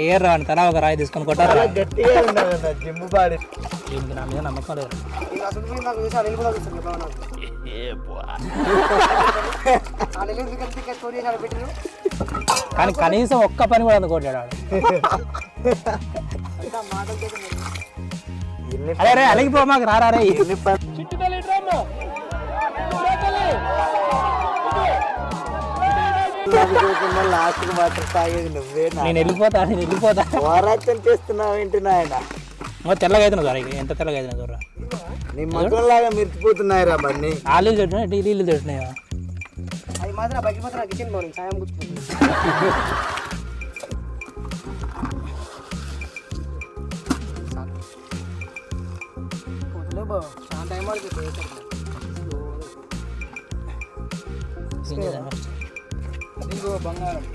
ఏర్ రాని తలా ఒక రాయి తీసుకొని కొట్టారా గట్టిగా ఉన్నా జిమ్ బాడీ దీనికి నా మీద నమ్మకం లేదు. కానీ కనీసం ఒక్క పని కూడా అందుకోట్లేడు వాడు. అరే రే అలిగిపో మాకు రారా రే. లాస్ట్ మాత్రం తాగేది నువ్వే. నేను వెళ్ళిపోతా వారాచం చేస్తున్నావు ఏంటి నాయన? తెల్లగా అవుతున్నావు సార్. ఎంత తెల్లగా అవుతున్నావు చూడరా. నీ మగంలాగా మిరిచిపోతున్నాయి రా బండి. ఆలు తింటున్నాయి టీలు తింటున్నాయా? అది మాత్రం బయట మాత్రం కిచెన్ పోనీ సాయం కూర్చుంటుంది. చాలా టైం పడుతుంది. బంగారం